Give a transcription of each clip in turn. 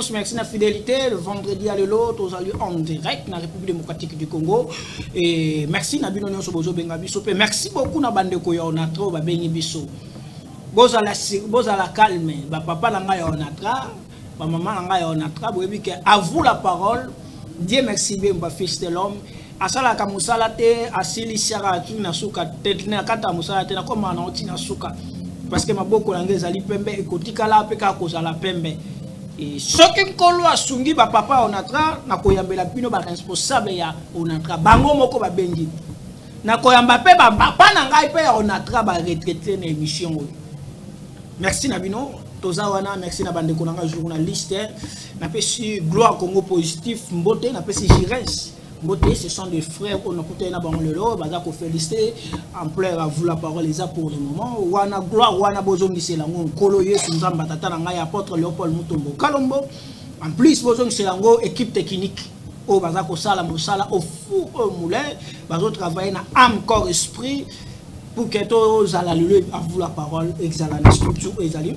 confiance, merci la fidélité. Le vendredi à l'autre, aux allus en direct dans la République démocratique du Congo. Et merci Nabino Nyonso Bozo Bengabiso. Merci beaucoup na bande ko ya onatro ba bengi biso. Boza la calme, ba papa nanga ya onatra, ba maman nanga ya onatra, boyebi ke à vous la parole. Dieu merci bien ba fils de l'homme. Asala ka musala te asili sara tu na suka te na kata musala te na koma na oti na suka. Parce que maboko langue zali pembe ekotika la pe ka kozala pembe. Et ce qui nkolo asungi ba papa onatra na koyambela pino ba responsable ya onatra bango moko ba bengi. Na koyamba pe ba papa na ngai pe ya onatra ba retraité na émission. Merci Nabino, Tozawana, merci na bande konanga journaliste. Na pe si gloire Congo positif mbote na pe si Jires. Mbote ce sont des frères qu'on a écouté na bango lelo, baza ko féliciter en pleurs à vous la parole les a pour le moment. Wana gloire wana bozongi selango nkolo Yesu nzamba tata na ngai apôtre Léopold Mutombo Kalombo. En plus bozongi selango équipe technique au baza ko sala mosala au fou au moulin, bazo travailler na âme corps esprit pour que tous à la lulu à vous la parole exala la structure exali.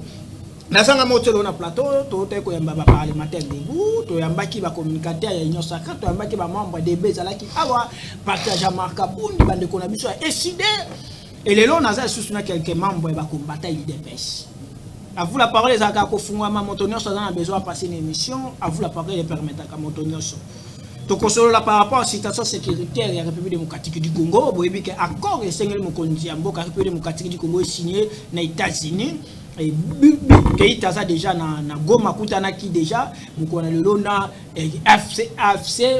Nazanga motelo na plateau to te ko yamba ba parlementaire de vous to yamba ki ba communicateur ya union sacrée to yamba ki ba membre de bezala ki awa partage marka bundi bande ko na biso décidé et les longs naza sous na quelques membres ba combattre l'IDPS. À vous la parole les aka ko fungwa ma motonio so na besoin passer une émission à vous la parole les permettre ka motonio so to ko solo la par rapport à situation sécuritaire ya République démocratique du Congo boyebi ke accord et sengel mokonzi ya mboka République démocratique du Congo signé na États-Unis. Et Keïta déjà na Goma Kutana qui déjà nous le lona FC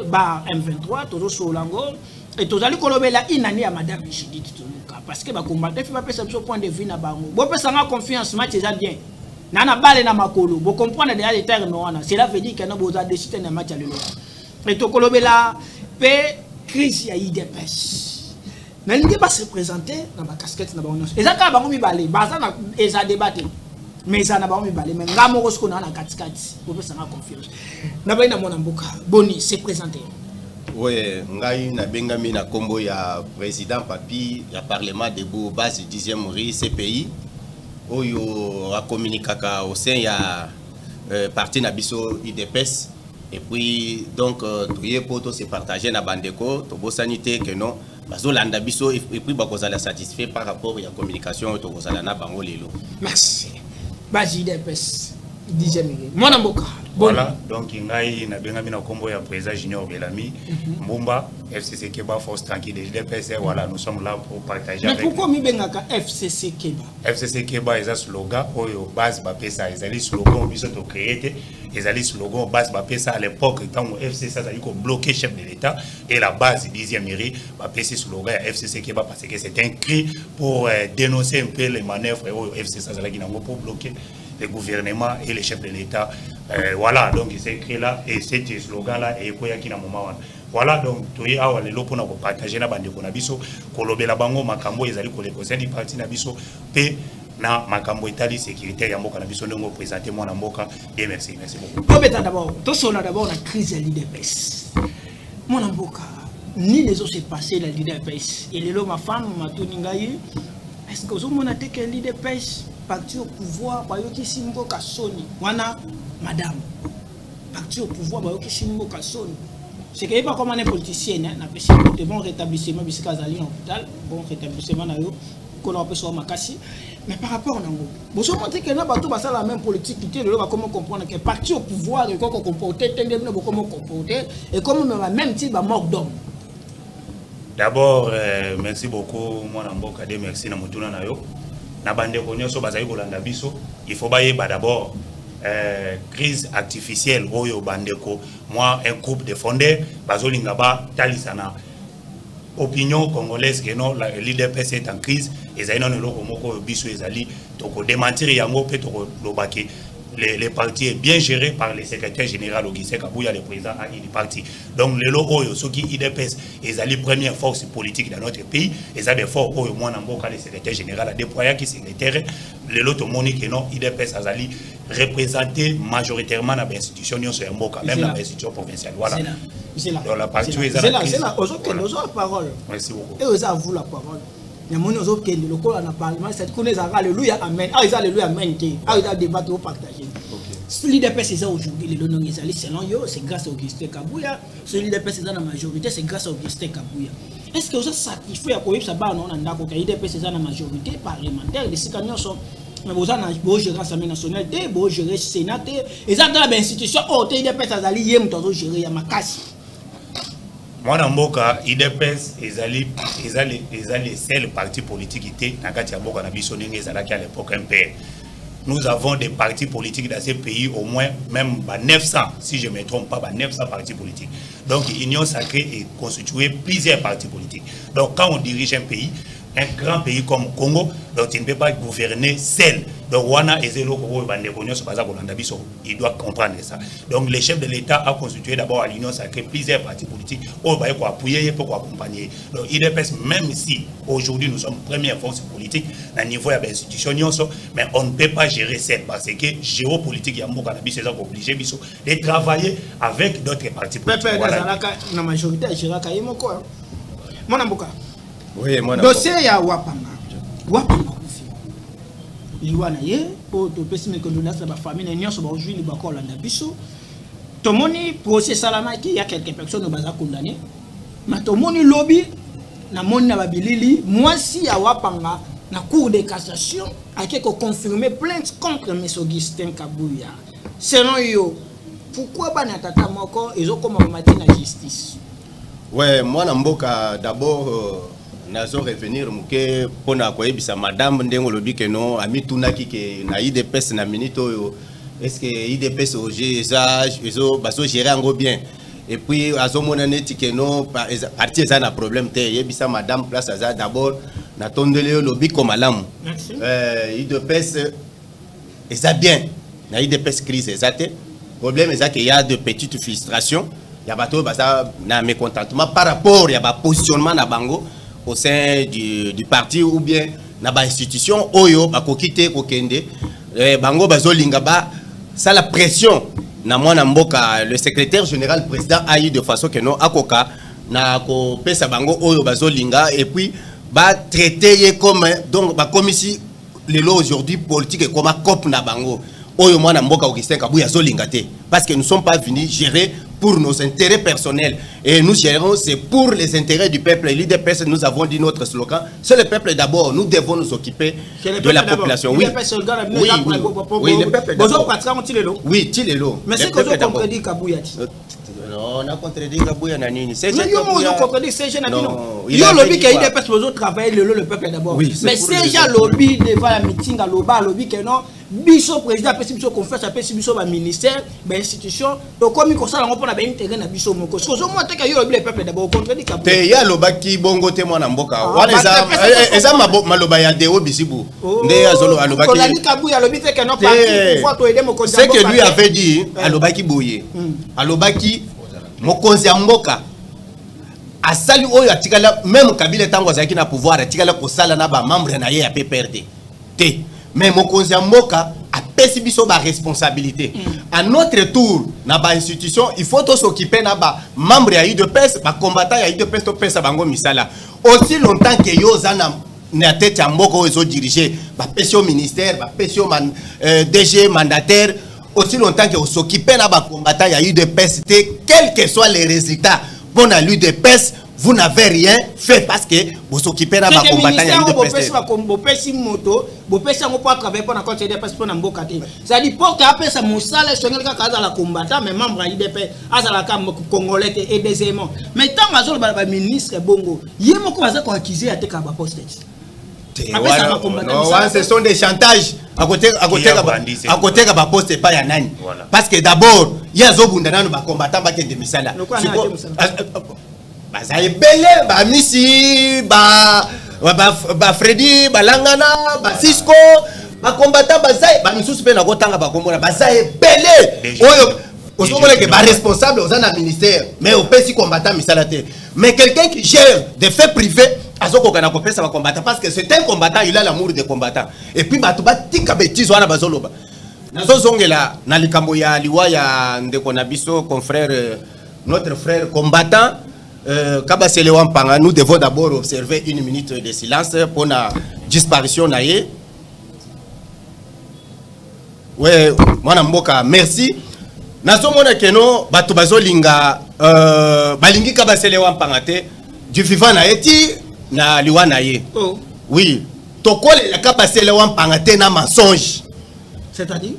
bar M23 toujours sur l'ango et tous allez colober la inani à madame Judith Toluka parce que ba combattre fait pas perception point de vue na bango bo pesa nga confiance match déjà bien nana balle na makolo bo comprendre déjà les termes wana cela veut dire que na boza décider na match à l'eau et to colober la paix crise ya IDPS. Mais il ne pas se présenter dans ma casquette. Et ça, quand on va aller, ils ont débattu. Mais ça n'a pas mis balé. Mais on va se na katikati. Vous pouvez s'en confiance. N'a pas eu na monamboka. Boni, se présenter. Oui, ngai na bengami na kombo ya président papi ya parlement de Beau base 10e ri CPI. Oyo a communiquaka au sein ya parti na biso IDPS. Et puis donc tout poto se partager na bandeko to bo sanité que non. Bazolanda biso et puis bakozala satisfait par rapport à la communication to kozala na bango lelo. Merci. Baji DPS 10e ri. Monamboka. Voilà, donc ngai na bengami na kombo ya président Junior Belami, Mbumba, FCC Keba, Force Tranquille de DPS, voilà, nous sommes là pour partager. Mais pourquoi mi bengaka FCC Keba? FCC Keba est un slogan, oyo base ba pesa, ezali slogan biso to créé, ezali slogan base ba pesa à l'époque quand FCC ça a bloqué chef de l'État et la base 10e mairie ba pesa slogan FCC Keba parce que c'est un cri pour dénoncer un peu les manœuvres oyo FCC ça a qui pour bloquer le gouvernement et les chefs de l'État. Voilà, donc il s'est écrit là, et c'était slogan-là, et il y a un moment. Voilà, donc, tu es à l'opon pour partager la bande de Konabiso, Kolobe la bango, Makambo, ils allaient coller au du parti Nabiso, P. Na Makambo Italie, sécurité, Yamboka Nabiso, nous présenter moi Namboka, et merci, merci beaucoup. D'abord, tout ça, d'abord, la crise de l'IDPS. Mon Namboka, ni les autres s'est passé la l'IDPS. Et les ma femme, ma Toningaï, est-ce que vous avez dit que l'IDPS parti au pouvoir, Bayoki Simbo Kassoni, wana madame, parti au pouvoir, Bayoki Simbo Kassoni. C'est que pas comme un politicien, n'a pas de bon rétablissement, bisika zali en hôpital, bon rétablissement na yo, qu'on a appelé sur Makassi. Mais par rapport à Nango, vous savez que n'a pas tout la même politique qui est de comment comprendre que parti au pouvoir, et comment comporter, comment comporter, et comment même type de mort d'homme. D'abord, merci beaucoup, moi Namboka, merci na mutuna na yo. Na bande konyoso bazali kolanda biso il faut baye d'abord crise artificielle oyo bandeko moi un groupe de fondés bazolinga ba talisana opinion congolaise que non l'IDPS est en crise ezali non eloko moko biso ezali toko démentir yango pe toko lobaki les partis est bien géré par le secrétaire général Ogise Kabouya, le président du parti. Donc, les locaux, ceux qui IDPS, ils sont les premières forces politiques dans notre pays. Ils sont des forces, moi, le secrétaire général a déployé qui secrétaire. Les autres, monique, non, IDPS, ils sont représentés majoritairement dans l'institution, même dans l'institution provinciale. Voilà. C'est là. Donc, la partie, c'est là. Aujourd'hui, nous avons la parole. Merci beaucoup. Et vous avez vous la parole. Il y a des gens qui ont le parlement, c'est qu'on est alléluia, amen. Ah, ils ont alléluia, amen. Ah, ils ont débattu, partagé. l'IDPS c'est ça aujourd'hui, les noms ils allaient selon eux, c'est grâce à Augustin Kabouya. Ce l'IDPS c'est dans la majorité, c'est grâce à Augustin Kabouya. Est-ce que vous avez satisfait à quoi ça va non en d'accord l'IDPS c'est dans la majorité parlementaire, les citoyens sont mais vous avez beau gérer l'Assemblée nationale, beau gérer le Sénat, et ça dans l'institution, oh, l'IDPS ça allait yem toujours gérer ya makasi. Moi dans Mboka, IDPS les seuls partis politiques qui étaient dans Katia Mboka na biso ndenge ezalaki à l'époque MPR. Nous avons des partis politiques dans ces pays, au moins même 900, si je ne me trompe pas, 900 partis politiques. Donc l'Union sacrée est constituée plusieurs partis politiques. Donc quand on dirige un pays, un grand pays comme Congo, donc il ne peut pas gouverner seul. Donc il doit comprendre ça. Donc le chef de l'État a constitué d'abord à l'Union sacrée plusieurs partis politiques pour appuyer, pour accompagner. Donc IDPS, même si aujourd'hui nous sommes première force politique à niveau de l'institution, mais on ne peut pas gérer seul parce que géopolitique, il y a obligé de travailler avec d'autres partis politiques. La majorité, oui, moi dossier ya Wapanga. Wapanga kufi. Liwana ye pour to pesi me condolence la famille nyonso ba aujourd'hui ba ko landa biso. Tomoni procès salamaki il y a quelques personnes au baza condamné. Mais tomoni lobby na moni na babilili mwasi ya Wapanga na cour de cassation a qui confirmer plainte contre M. Augustin Kabouya. Selon yo, pourquoi ba na tata moko ezo koma mati na justice? Ouais, moi na mboka d'abord nazo revenir muke pona koyebisa madame ndengo lobi ke non ami tunaki ke na IDPS na minute oyo est-ce que IDPS oje ezo baso gérer ngo bien et puis azo mona neti ke non parti eza na problème te yebisa madame place aza d'abord na tondele lobi ko malamu IDPS eza bien na IDPS crise eza te problème eza que y a de petites frustrations ya bato baza na mécontentement par rapport ya ba positionnement na bango au sein du parti ou bien na ba institution oyo ba kokite kokende bango bazolinga ba ça la pression na mwana mboka le secrétaire général président a eu de façon que non akoka na ko pesa bango oyo bazolinga et puis ba traiter comme donc ba comme ici les lois aujourd'hui politique et comme cop na bango oyo mwana mboka Augustin Kabouya zolinga te parce que nous sommes pas venus gérer pour nos intérêts personnels. Et nous gérons, c'est pour les intérêts du peuple. Et l'IDPS, nous avons dit notre slogan, c'est le peuple d'abord. Nous devons nous occuper de la population. Oui, oui, le peuple d'abord. Oui, Tilelo. Mais c'est que vous comprenez Kabouya. Non, on a contredit Kabouya Nanini. C'est juste que vous comprenez ces gens. Il y a un lobby qui a IDPS pour travailler le peuple d'abord. Mais ces gens lobby devant la meeting à l'OBA, lobby que non. Biso président après biso confesse après biso ba ministère ba institution donc comme il ça on a ba intérêt na biso moko so zo moi te ka yo le peuple d'abord contredit ka te ya lobaki bongo te mwana mboka wana eza maloba ya Deo Bisibu nde azolo alobaki on a dit Kabouya lobby te que non parti pouvoir to aider mon conseil c'est que lui avait dit alobaki boye alobaki mokonzi ya mboka asali oyo atikala même Kabila tango azaki na pouvoir atikala ko sala na ba membre na ye ya PPRD te. Mais mokonzi ya mboka a pesi biso ba responsabilité. À notre tour, na ba institution, il faut s'occuper na ba membre ya UDPS, ba combattant ya UDPS to pesa bango misala. Aussi longtemps que yo zana na tête ya mboka ozo diriger, ba pesi au ministère, ba pesi au DG mandataire, aussi longtemps que s'occuper na ba combattant ya UDPS, quels que soient les résultats pour na l'UDPS, vous n'avez rien fait parce que vous s'occupez de la combattant. C'est-à-dire porte après ça moussala sonel ka kaza la combattant mais membre IDP azala ka congolais et deuxièmement mais tant azol ba ministre bongo yemo ko baza ko accuser ate ka ba poste. Ce sont des chantages à côté de ma poste pas ya nani parce que d'abord il y a zobunda na ba combattant ba kende misala. Baza ebele ba misi ba Freddy balangana ba Cisco ba combattant ba misusu pe na kotanga ba komona baza ebele oyo osomole ke ba responsable aux na ministère mais au pesi combattant misala te mais quelqu'un qui gère des faits privés azoko kana ko pesa ba combattant parce que c'est un combattant il a l'amour des combattants et puis ba to ba tika betizo wana bazoloba nazo zongela na likambo ya liwa ya ndeko na biso confrère notre frère combattant Kabasele Wampanga, nous devons d'abord observer une minute de silence pour la disparition naïe. Ouais, mwana mboka, merci. Nazo mona keno bato bazolinga balingi ka basele wampanga te du vivant na eti na liwana ye. Oh. Oui. Tokole la ka basele wampanga te na mensonge. C'est-à-dire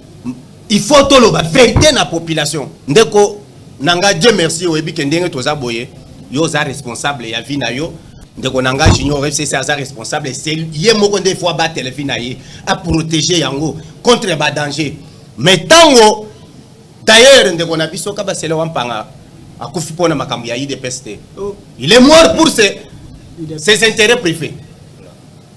il faut tolo ba vérité na population. Ndeko nanga Dieu merci oyebi ke ndenge toza boye yo za responsable ya vie na yo. Ndeko nanga junior FCC za responsable c'est yé moko nde fois ba téléphone na ye à protéger yango contre ba danger. Mais tango d'ailleurs ndeko na biso ka basele wampanga akufi pona makambo ya IDPS. oh. Il est mort pour ses intérêts privés.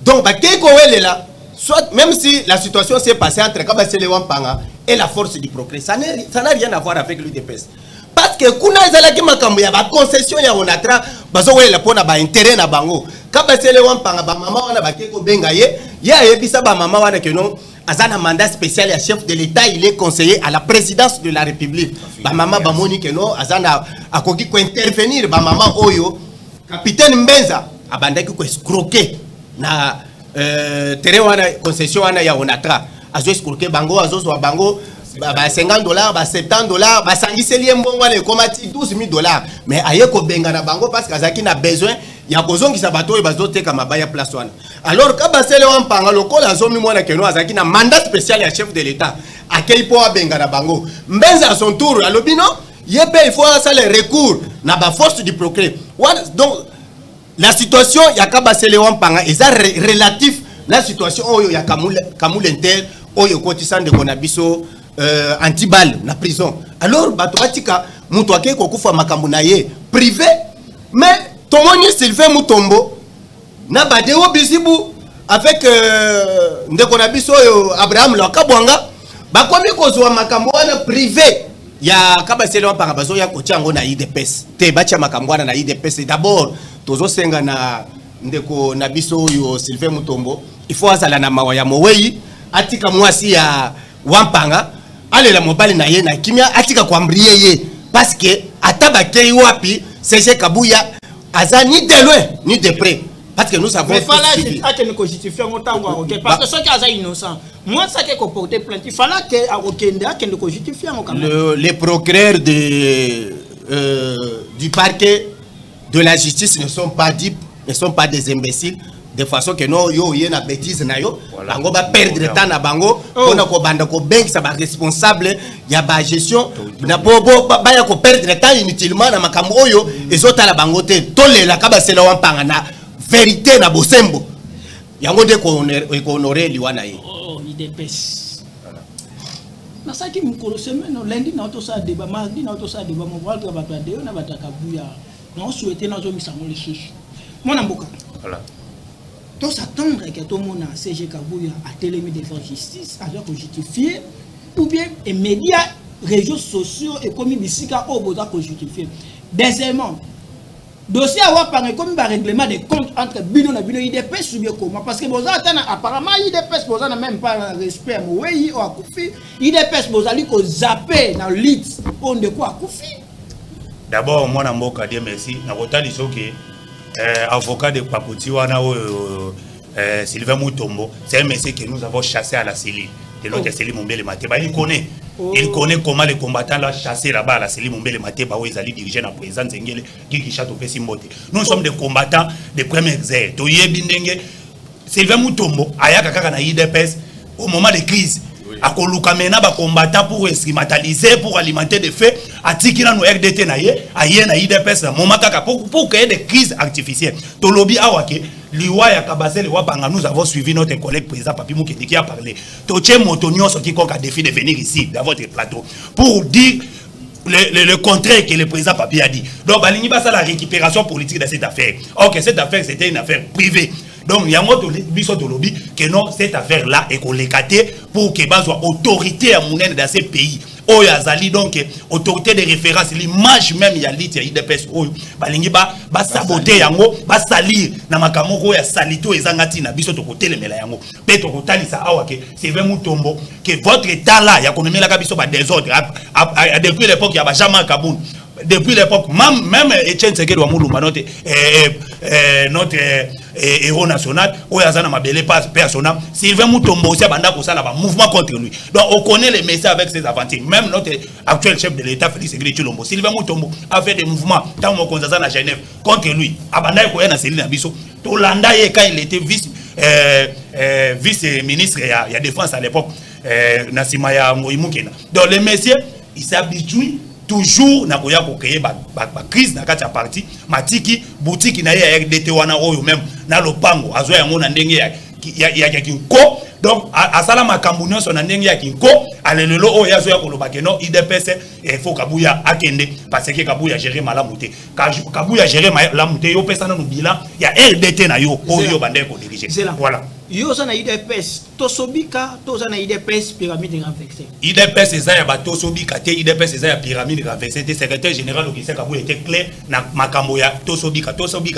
Donc ba keko wele là soit même si la situation s'est passée entre Kabasele Wampanga et la force du progrès, ça n'a rien à voir avec l'UDPS. Parce que kuna ezalaki makambo ya ba concession ya onatra bazo wela pona ba intérêt na bango. Kabasele Wampanga ba mama wana ba keko benga ye, ya yebisa ba mama wana que non azana mandat spécial ya chef de l'État, il est conseiller à la présidence de la République. Ba mama ba moni que non azana akoki ko intervenir ba mama oyo capitaine Mbenza abandaki ko escroquer na terrain wana concession wana ya onatra azo escroquer bango azo so bango ba $50 ba $70 ba sangiseli mbongo wana ekomati $12,000 mais aye ko benga na bango parce que azaki na besoin ya kozongisa bato oyo bazoteka mabaya place wana. Alors Kabasele Wampanga lokola azomi mwana keno azaki na mandat spécial ya chef de l'État akei po benga na bango Mbenza à son tour alobino yebe il faut ça le recours na ba force du progrès. Donc la situation ya Kabasele Wampanga est relatif la situation oyo ya Kamul Inter oyo kotisande konabiso antibal na prison. Alors bato batika mutu ake kokufa makambo na ye privé mais tomoni Sylvain Mutombo na badeo bisibu avec ndeko na biso oyo Abraham Lwakabwanga bakomi kozwa makambo wana privé ya Kabasele Wampanga bazo ya kotiango na IDPS te bacha makambo wana na IDPS. D'abord tozo senga na ndeko na biso yo Sylvain Mutombo il faut azala na mawa ya mowei atika mwasi ya Wampanga alela mobali na ye na kimia atika kwambrie ye parce que atabakei wapi CG Kabuya aza ni de loin ni de près parce que nous savons mais fallait que ne justifier autant OK parce que ceux qui sont innocents moi ça qui porter plainte il fallait que Okenda que ne justifier les procureurs du parquet de la justice ne sont pas dupes, ne sont pas des imbéciles de façon que non yo yena bêtise na yo bango ba perdre temps na bango pona ko banda ko bank ça ba responsable ya ba gestion na bobo ba ya ko perdre temps inutilement na makambo oyo ezotala bango te tolela Kabasele Wampanga na vérité na bosembo yango de ko honorer liwana ye IDPS na saki mukolo semaine lundi na to sa débat mardi na to sa débat mo voir que ba de na bataka buya non souhaiter na zo misango les chiches mona mboka voilà. Tout s'attendre que tout le monde a CG Kabuya a télémis devant justice, à dire que justifier, ou bien les médias, réseaux sociaux et comme Bissika au besoin que justifier. Deuxièmement, dossier à voir par comme un règlement des comptes entre Bino et Bino IDPS ou bien comment parce que vous apparemment IDPS vous n'a même pas respect oui ou à Koufi IDPS vous allez que zapper dans lit on de quoi Koufi. D'abord moi na mboka Dieu merci na kotali soki avocat de Papoti wana Sylvain Mutombo, c'est un monsieur que nous avons chassé à la cellule de notre cellule Mombele Mateba. Il connaît comment les combattants l'ont chassé là-bas à la cellule Mombele Mateba où ils allaient diriger la présidence Zengele qui château Pessimbote. Nous sommes des combattants de première heure. Toye Bindenge Sylvain Mutombo ayaka kaka na IDPS au moment de crise. Akoluka mena ba combattant pour instrumentaliser pour alimenter des faits atikina no RDT na ye aye na IDPS na moment kaka pour créer des crises artificielles to lobby awake liwa ya Kabasele Wampanga nous avons suivi notre collègue président Papi Mukete qui a parlé to tche motonio ce qui a défi de venir ici dans votre plateau pour dire le contraire que le président Papi a dit. Donc balingi basa la récupération politique de cette affaire. OK, cette affaire c'était une affaire privée. Donc il y a un biso de lobby que non cette affaire là est collectée pour que base autorité à monnaie dans ces pays. Oh yazali donc autorité de référence l'image même ya lit ya IDPS oh balingi ba saboter yango ba salir na makamoko ya salito ezangati na biso to kotelemela yango pe to kotalisa awa ke Sylvain Mutombo que votre état là ya konomela ka biso ba désordre depuis l'époque ya ba Jama Kaboun depuis l'époque même Etienne Tshisekedi wa Mulumba notre héros national oyo azana mabele pas personnel Sylvain Mutombo aussi banda ko sala ba mouvement contre lui donc on connaît les messages avec ses aventures même notre actuel chef de l'état Félix Tshisekedi Tshilombo Sylvain Mutombo a fait des mouvements tant mo konzaza na Genève contre lui abanda ko na Céline Biso to landa ye quand il était vice-ministre il y a défense à l'époque Nassima ya Moïmoukena donc les messieurs ils s'habituent toujours na koya ko créer ba crise na kati ya parti matiki boutique na ya RDT wana oyo même na lopango azo ya ngona ndenge ya kinko donc asala makambo nyonso na ndenge ya kinko alelelo oyo azo ya koloba keno IDPS il faut kabuya akende parce que kabuya gérer malamu te kabuya gérer malamu te yo pesa na no bilan ya RDT na yo oyo bande ko diriger voilà yo sana IDPS tosobika to sana IDPS pyramide renversée IDPS ezaya ba tosobika te IDPS ezaya pyramide renversée te secrétaire général Okise Kabu était clair na makambo ya tosobika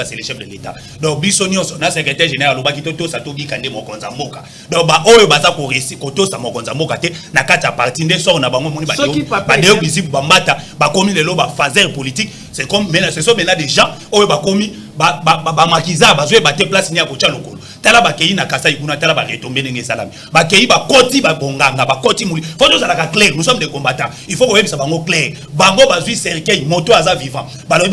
c'est le chef de l'état donc biso nyonso na secrétaire général lobaki to satobika nde mokonza mboka donc ba oyo baza ko réussir ko to sa mokonza mboka te na kati ya parti nde sort na bango moni ba deo bizibu ba mata ba komi lelo ba phaser politique c'est comme maintenant ce sont maintenant des gens oyo ba komi ba makiza ba zo ba te place ni ya ko tcha lokolo tala ba kei na kasa ikuna tala ba retomber ndenge salami ba kei ba koti ba bonganga ba koti muli faut que ça la clair nous sommes des combattants il faut que ça bango clair bango ba zui cercueil moto aza vivant ba lobi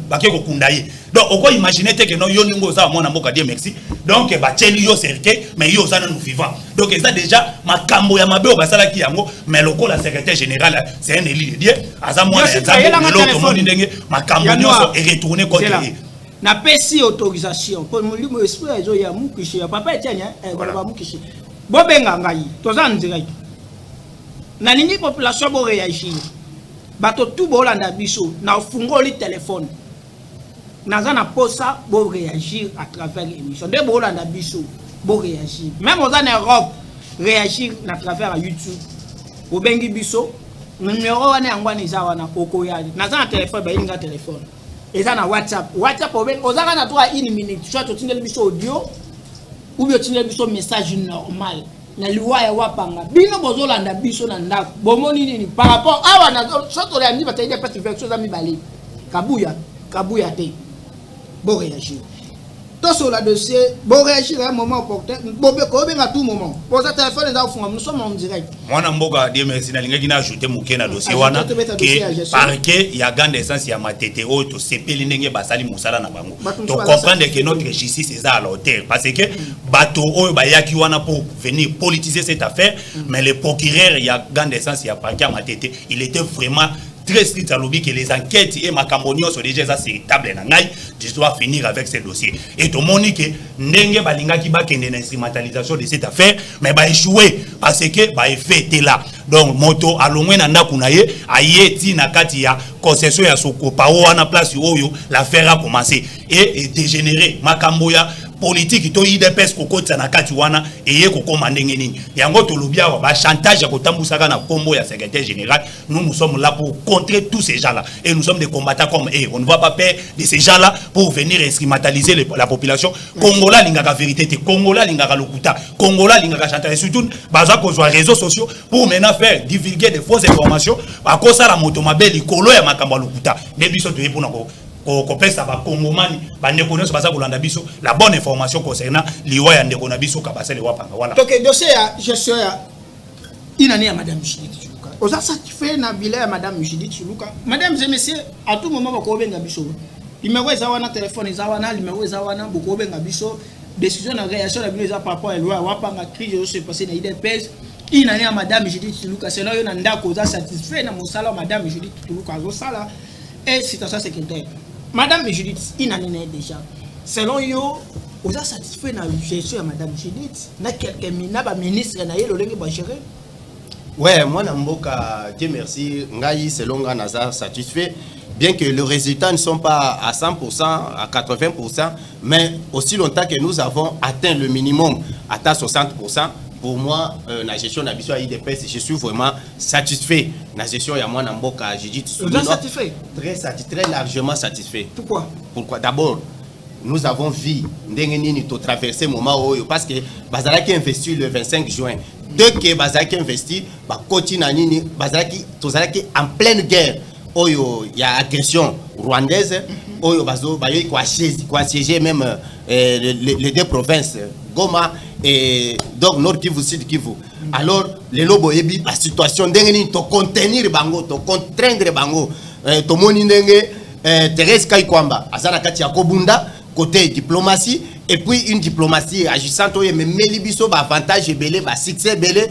ba ke ko kundaye donc on peut imaginer que non yo ningo za mona mboka die merci donc ba tcheli yo cercueil mais yo za na nous vivant donc ça déjà makambo ya mabe ba sala ki yango mais loko la secrétaire général c'est un élu Dieu aza mona za l'autre monde ndenge makambo nyoso et retourner contre lui na pesi autorisation pour mulimo esprit ezo ya mukishi ya papa etianya ba mukishi bobenga ngai toza nzira na ningi population bo réagir bato tout bolanda biso na fungoli téléphone naza na posa bo réagir à travers l'émission de bolanda biso bo réagir même aux en Europe réagir à travers YouTube bobengi biso numéro wana yangwana izawana okoyali naza na téléphone ba inga téléphone et ça na WhatsApp ozaka na toi une minute soit tu tindeli biso audio ou bien tindeli biso message normal na liwa ya wapanga bino bozolanda biso na ndako bomoni nini par rapport awa na soto ya ndi bataide pas version za mibale kabuya te bo réagir tout sur la dossier bon réagir à un moment opportun à tout moment pour ça téléphone nous sommes en direct mwana mboka de merci na lingaki na ajouter muke na dossier wana que parquet ya grande essence ya matete o to sepeli ndenge basali musala na bango to comprendre que notre justice est à la hauteur parce que bato oyo bayaki wana pour venir politiser cette affaire mais le procureur ya grande essence ya parquet ya matete il était vraiment très strict à l'objet que les enquêtes et ma cambonio sont déjà assez table na ngai je dois finir avec ce dossier et tout monde que ndenge balinga ki ba kende instrumentalisation de cette affaire mais ba échoué parce que ba effet était là donc moto alongwe na ndaku na ye ayeti na kati ya concession ya sokopa wana place oyo l'affaire a commencé et dégénéré makambo ya politique to IDPS kokotsa na kati wana eye kokoma ndenge nini yango to lobia wa ba chantage ya kotambusaka na kombo ya secrétaire général nous sommes là pour contrer tous ces gens là et nous sommes des combattants comme eux on ne va pas perdre de ces gens là pour venir instrumentaliser la population Congola lingaka vérité te Congola lingaka lokuta Congola lingaka chantage surtout baza ko sur les réseaux sociaux pour maintenant faire divulguer des fausses informations à cause la moto mabeli kolo ya makambo lokuta nebiso to yepona ko kopesa ba kongomani ba ndeko nyonso baza kolanda biso la bonne information concernant liwa ya ndeko na biso kabasele wapanga voilà donc dossier ya gestion ya inane ya madame Judith Tshilukka oza satisfait na bilan ya madame Judith Tshilukka madame et messieurs à tout moment ba ko benga biso numéro ezawana téléphone ezawana numéro ezawana boko benga biso décision na réaction na biso par rapport à loi wapanga crise se passer na IDPS inane ya madame Judith Tshilukka selon yo na ndako oza satisfait na mosala madame Judith Tshilukka zo sala et citation secrétaire Madame Judith, il en est déjà. Selon yo, vous êtes satisfait de la gestion de Madame Judith? N'a quelqu'un ministre qui gérer? Ouais, moi, Namboka, Dieu merci, Ngaï, selon Naza, satisfait. Bien que les résultats ne sont pas à 100%, à 80%, mais aussi longtemps que nous avons atteint le minimum, atteint 60%, pour moi, la gestion de la IDPS, je suis vraiment satisfait. La gestion de moi, Namboka, Judith, vous êtes satisfait? Très largement satisfait. Pourquoi? D'abord, nous avons vu Ndengenini to traverser le moment où, parce que Bazalaki investi le 25 juin. Dès que Bazalaki investi, Bazalaki en pleine guerre. oyo il y a agression rwandaise oyo bazo bayo quoi siéger même les deux provinces Goma et donc Nord Kivu Sud Kivu. Alors les lobos ebi la situation ndenge to contenir bango to contraindre bango to moni ndenge Thérèse Kaikwamba azana kati ya kobunda côté diplomatie et puis une diplomatie agissante oyo mais melibiso ba avantage belé ba succès belé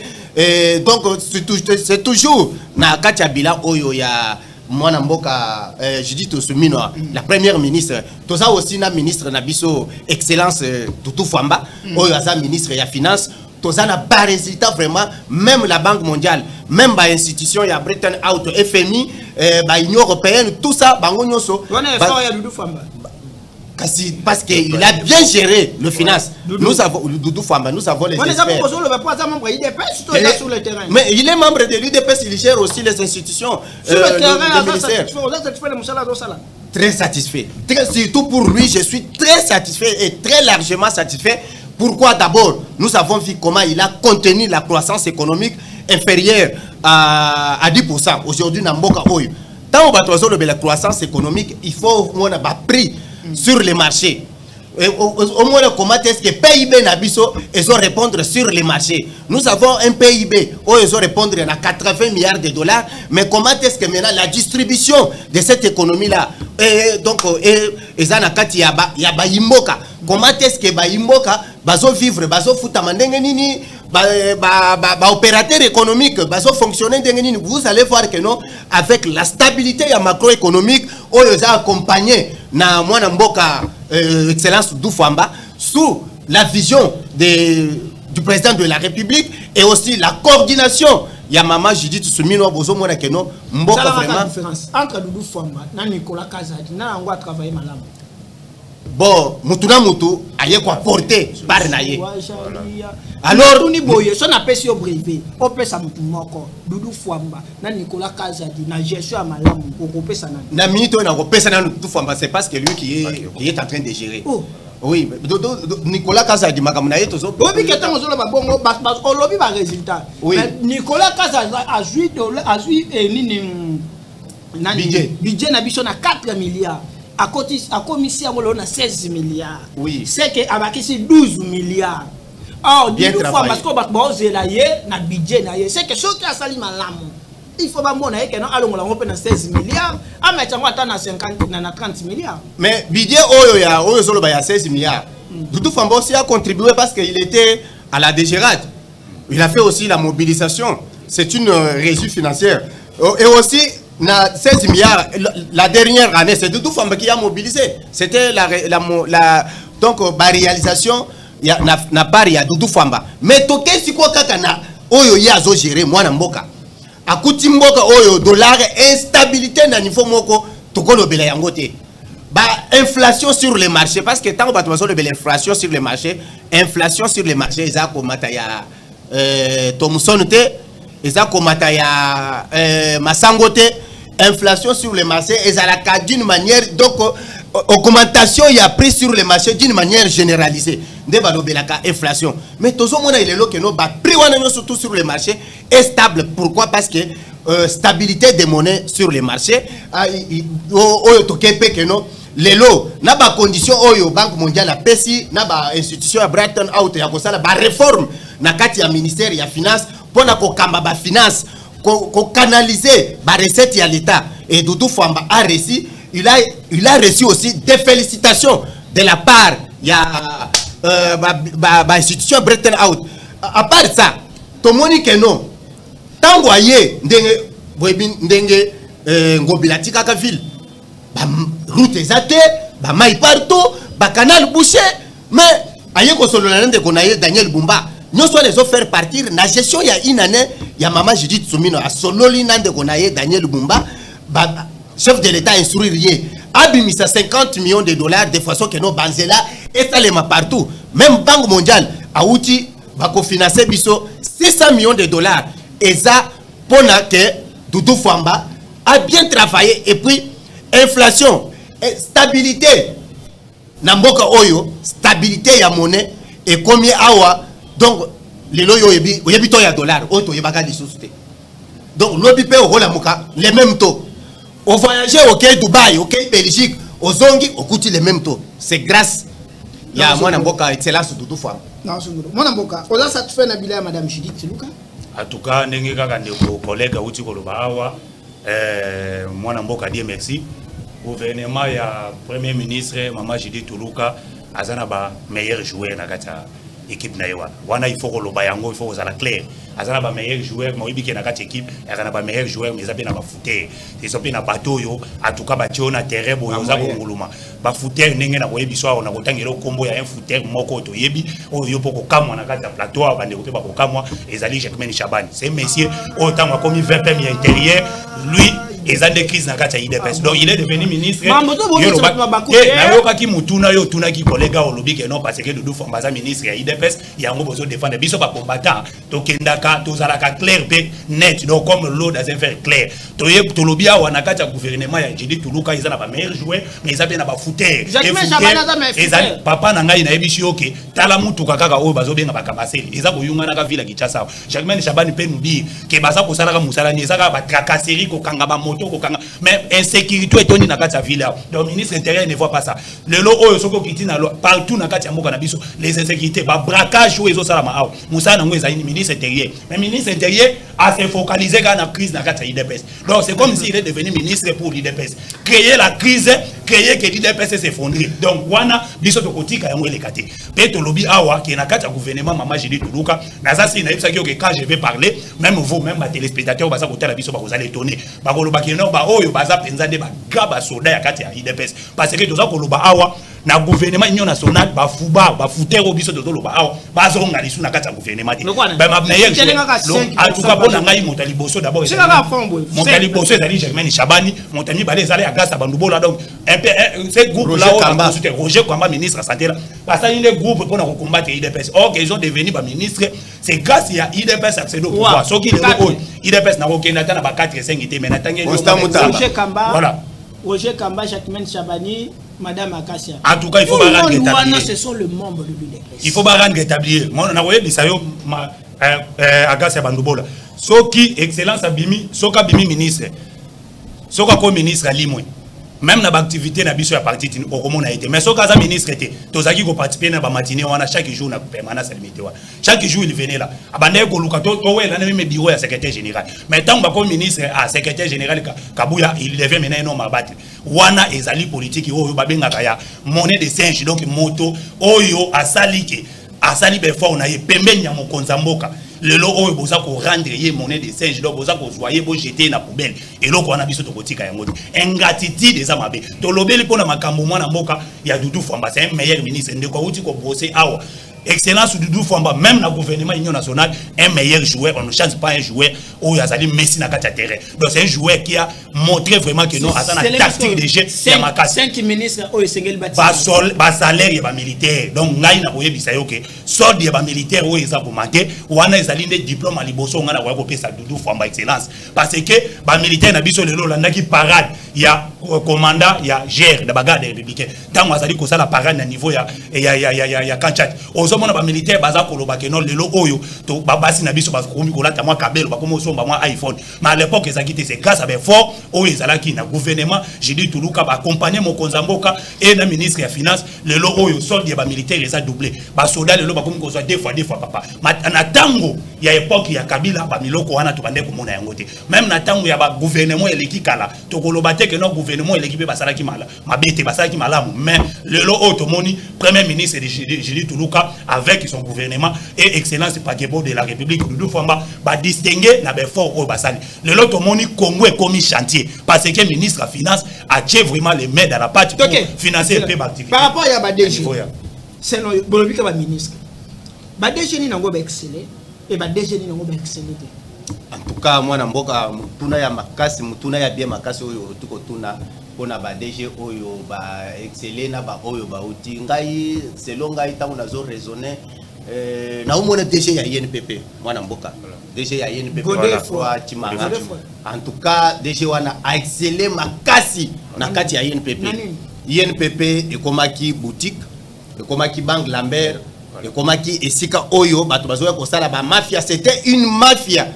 donc c'est toujours na kati ya bilan oyo ya Mwana Mboka Judith Osumino la première ministre toza aussi na ministre na biso excellence Tutu Famba oyo aza ministre ya finance toza na ba résultat vraiment même la Banque mondiale même ba institution ya Bretton Woods FMI ba Union européenne tout ça bango nyonso ya Doudou Famba parce qu'il a bien géré le finance. Nous avons Doudou Famba, nous avons les experts. Mais il est membre de l'UDPS, il gère aussi les institutions. Sur le terrain, très satisfait. Surtout pour lui, je suis très satisfait et très largement satisfait. Pourquoi? D'abord, nous avons vu comment il a contenu la croissance économique inférieure à 10%. Aujourd'hui, dans Mboka Oyo. Tant on va la croissance économique, il faut qu'on ait prix sur les marchés. Au moins, comment est-ce que PIB Nabiso, ils vont répondre sur les marchés. Nous avons un PIB où ils vont répondre à 80 milliards de dollars. Mais comment est-ce que maintenant la distribution de cette économie-là, donc, ils ont un Imboka. Comment est-ce que Imboka va vivre, va foutre nini, opérateur économique, va fonctionner. Vous allez voir que non, avec la stabilité macroéconomique, où ils ont accompagné na Mwana Mboka excellence Doufamba sous la vision du président de la République et aussi la coordination. Il y a maman Judith Sumino Bozo Mwana Keno Mboka vraiment différence entre Doudou Famba na Nicolas Kazadi na ngwa travailler malamu. Bon, mutuna mutu aye quoi porter par naye. Alors ni boye son appel sur brevet. Opesa mutu moko Doudou Famba na Nicolas Kazadi na gestion ya malamu ko pesa na. Na minute on a pesa na Doudou Famba c'est parce que lui qui est en train de gérer. Oh. Oui, Nicolas Kazadi makamuna yeto zo. Obi ketango zo ba bongo ba olobi ba résultat. Mais Nicolas Kazadi a joué nini budget na biso na 4 milliards. A commissaire à 16 milliards. Oui. C'est que avec 12 milliards. Or, bien travaillé. Parce que na budget na c'est que ce qui a sali malamu. Il faut pas montrer que non allons on 16 milliards, a mettre na 50 na 30 milliards. Mais budget oyo solo ba 16 milliards. Doudou Famba aussi a contribué parce qu'il était à la DGRAD. Il a fait aussi la mobilisation. C'est une régie financière. Et aussi na 16 milliards, la dernière année, c'est Doudou Famba qui a mobilisé. C'était la réalisation, na part ya Doudou Famba. Mais toke si quoi kakana, oyo ya zo gérer Mwana Mboka. Akuti Mboka oyo dollar instabilité na niveau moko tokolo bela yangote. Ba inflation sur les marchés parce que tant que bato de l'inflation sur les marchés, inflation sur les marchés eza ko mataya Thomson te, eza ko mataya Masangote. Inflation sur les marchés et à la d'une manière donc augmentation il y a prix sur les marchés d'une manière généralisée inflation mais tout le monde il est là que nos prix surtout sur les marchés est stable. Pourquoi? Parce que stabilité des monnaies sur les marchés les lots n'a pas condition oyo Banque mondiale a pesi n'a pas institution à Bretton Woods ya kosala ba réforme na kati ya ministère ya finance pour na ko kamba ba finance qu'on canaliser la recette à l'État. Et Doudou Famba a reçu, il a reçu aussi des félicitations de la part de l'institution Bretton Woods. À part ça, tout le monde que non, tant que ndenge ngobilati kaka ville, route exate, maille partout, canal bouché, mais aye ko solo na ndeko na Daniel Bumba. Nous sommes les autres faire partir la gestion il y a une année il y a maman Judith Sumino à Sololi nande konaye Daniel Bumba chef de l'État instruire abimisa 50 millions de dollars de façon que nos banzela et ça les partout même Banque mondiale a outil va cofinancer biso 600 millions de dollars et ça pour que Doudou Famba a bien travaillé et puis inflation et stabilité na mboka oyo stabilité ya monnaie et combien awa. Donc, les loyaux y a dollars, auto y a donc l'obi paye au rôle les mêmes taux. au voyager OK Dubaï, OK Belgique, aux Zongi, au coûte les mêmes taux. C'est grâce ya mwana mboka excellence Doudou Famba. Non, mwana mboka. On a satisfait Nabila madame Judith Luka. En tout cas, ndenge kaka ndeko collègue uti koloba awa mwana mboka die merci. Gouvernement ya premier ministre Mama Judith Tuluka azana ba meilleur joueur na kata équipe na yewa. Wana il faut koloba yango, il faut ozala clair. Azana ba meilleur joueur moyibi ke na kata équipe, azana ba meilleur joueur mais zape na ba footer. Ils sont na bateau yo, en tout cas ba tiona terrain bo yoza ko nguluma. Ba footer ndenge na koyebi so na kotangelo kombo ya un footer moko to yebi o yo poko kamwa na kata plateau bande ko ba ko kamwa ezali Jacquemaine Chabani. C'est monsieur autant comme 20 PM intérieur, lui ils ont des crises dans le IDPS. Donc il est devenu ministre. Qui collègue au lobby que non parce que Doudou Famba ministre à IDPS, il y a un besoin de défendre biso pas combattant. To kendaka to zalaka clair net donc comme l'eau dans un faire clair. To lobby a wana kata gouvernement ya Judith Tuluka ils ont pas meilleur joueur mais ils ont bien pas footer. Papa na ngai na ebishi OK. Tala mutu kaka o bazo benga bakabaseli. Ils ont boyunga na ka villa Kinshasa. Jacquemaine Chabani peut nous dire que baza ko sala ka musala ni saka ba tracasserie ko kanga ba mais insécurité est toni na kati ville. Donc ministre intérieur ne voit pas ça. Le lo oyo soko kitina partout na kati mboka na biso les insécurités ba braquage ou ezo sala ma aw. Musa na ngweza ni ministre intérieur. Mais ministre intérieur a se focaliser dans la crise na kati IDPS. Donc c'est comme s'il est devenu ministre pour l'IDPS. Créer la crise, créer que l'IDPS s'effondre. Donc wana biso to kotika yango elekate. Peto lobby awa qui na kati gouvernement Mama Judith Tuluka na ça c'est na yebisa que quand je vais parler même vous même ma téléspectateur baza kotala biso ba vous allez étonner. Ba bakino ba oyo baza penza de ba gaba soda ya kati ya IDPS parce que toza koloba awa na gouvernement union nationale ba fuba ba futero biso to loba awa bazonga lisu na kati ya gouvernement ba mabnaye en tout cas bona ngai motali boso d'abord motali boso ezali Jacquemaine Chabani motami balé ezali ya grâce à bandubola donc ce groupe là Roger Kamba ministre santé là parce qu'il est groupe pour combattre IDPS or qu'ils ont devenu ba ministre c'est grâce à IDPS accès au pouvoir ce qui est le IDPS na kokenda na ba 4 5 été mais natangé Roger Kamba voilà Roger Kamba Jacquemaine Chabani Madame Akasia. En tout cas, il faut pas rétablir. Ce sont le membre de l'UDPS. Il faut pas rétablir. Moi, on a voyé Bisayo Akasia Bandubola. Soki excellence abimi, soka bimi ministre. Soka ko ministre alimwe. Même dans l'activité na biso ya parti au comment a été mais soka za ministre était tozaki ko participer na ba matinée wana chaque jour na permanence limité wa chaque jour il venait là abandé ko luka to wela na même bureau ya secrétaire général mais tant ba ko ministre à secrétaire général Kabuya il devait mener non mabattre wana ezali politique oyo babenga ya monnaie de singe donc moto oyo asalike asali be fort na ye pembenya mokonza mboka lelo oyo boza ko rendre ye monnaie de singe donc boza ko zoyer bo jeter na poubelle eloko wana biso to kotika yango ingratitude eza mabe to lobeli pona makambo mwana mboka ya Doudou Famba c'est un meilleur ministre ndeko uti ko bosser awa excellence Doudou Famba même na gouvernement union nationale un meilleur joueur on ne change pas un joueur oyo azali Messi na kati terrain donc c'est un joueur qui a montré vraiment que non azana tactique de jeu ya makasi 5 ministres oyo sengeli bati ba salaire ya ba militaire donc ngai na koyebisa yo ke solde ya ba militaire oyo eza ko manquer wana ezali nde diplôme à liboso ngana ko pesa Doudou Famba excellence parce que ba militaire na biso lelo landaki parade ya commandant ya GR de bagarre républicain tant azali ko sala parade na niveau ya Kanchat ozomona ba militaire baza koloba ke non lelo oyo to babasi na biso ba komi kolata mwa kabelo ba komo somba mwa iPhone mais à l'époque ezakite c'est grâce à fort oyo ezalaki na gouvernement Judith Tuluka ba accompagner mokonza mboka et na ministre ya finance lelo oyo solde ba militaire eza doublé ba soldat lelo ba komi kozwa deux fois papa na tango ya époque ya Kabila ba miloko wana to bande komona yango te même na tango ya ba gouvernement eleki kala to koloba te ke no gouvernement eleki pe basalaki mala mabete basalaki malamu mais lelo oyo to moni premier ministre de Judith Tuluka avec son gouvernement et excellence Pakebo de la République Doudou Famba ba distinguer na be fort au basali le lot moni Congo est comme chantier parce que ministre de finance a tiré vraiment les mains dans la pâte pour financer le activité par rapport à ba DG c'est non bolobika ba ministre ba DG ni nango ba exceller et ba DG ni nango ba exceller en tout cas moi na mboka mutuna ya makasi mutuna ya bien makasi oyo tuko tuna pona ba DG oyo ba exceller na ba oyo ba uti ngai selon ngai tango nazo raisonner na umona DG ya INPP mwana mboka DG ya INPP kwa Chimanga en tout cas DG wana a exceller makasi na kati ya INPP ekomaki boutique ekomaki banque Lambert ekomaki esika oyo bato bazoya kosala ba mafia c'était une mafia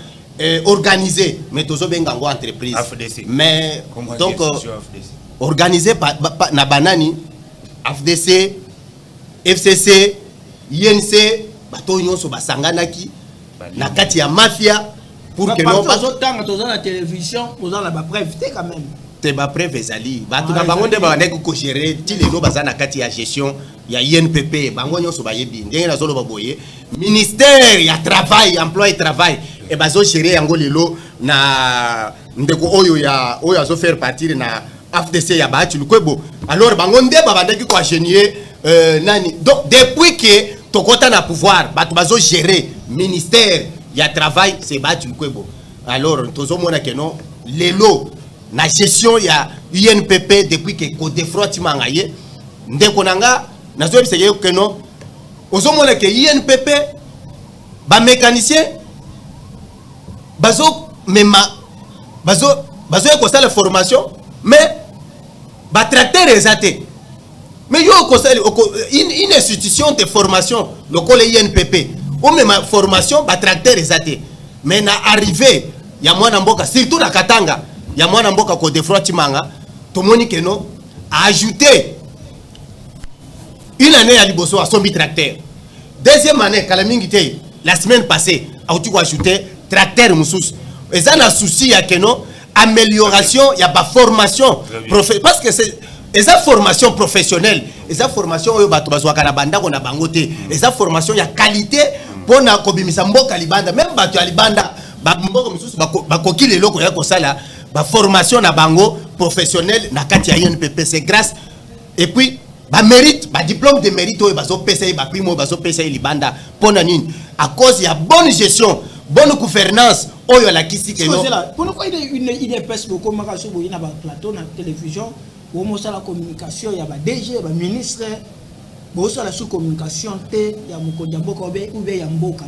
organisé mais tozo bengango entreprise AFDC. mais Comment donc AFDC? organisé par na banani AFDC FCC INC bato nyonso basanganaki na kati ya mafia pour que non bazo tanga tozo na télévision tozo na ba preuve quand même te ba preuve ezali bato na bango nde ba ndeko ko gérer ti lelo baza na kati ya gestion ya INPP bango nyonso bayebi ndenge na zolo baboye ministère ya travail emploi et travail et bazo gérer yango lelo na ndeko oyo azo faire partir na AFDC ya baati lukwebo alors bango nde babandaki ko génier nani donc depuis que tokota na pouvoir bato bazo gérer ministère ya travail c'est baati lukwebo alors tozo mona que non lelo na gestion ya INPP depuis que Côte Front mangaye ndeko nanga nazo biseye que non ozo mona que INPP ba mécanicien bazo mema bazo ko la formation mais ba tracteur exaté mais yo ko une institution de formation le col INPP o même formation ba tracteur exaté mais na arrivé ya mwana mboka surtout na Katanga ya mwana mboka Côte Front manga to moni que non a ajouté une année à liboso à son tracteur deuxième année kalamingité la semaine passée a ajouté tracteur musus et ça na souci ya que non amélioration il y a pas formation parce que c'est eza formation professionnelle eza formation oyo bato bazwa kana banda ko na bangote eza formation ya qualité pona ko bimisa mboka libanda même bato ya libanda ba mboka mususu bakoki lelo ko ya ko sala ba formation na bango professionnel na kati ya INPP c'est grâce et puis ba mérite ba diplôme de mérite oyo bazo pesa ba primo bazo pesa libanda pona nini à cause ya bonne gestion bonne gouvernance oyo la kisi que non pourquoi il est pèse beaucoup makaso boyi na ba plateau na télévision au moins la communication il y a ba DG ba ministre bo ça la sous communication te ya mukonja mboka ou be ya mboka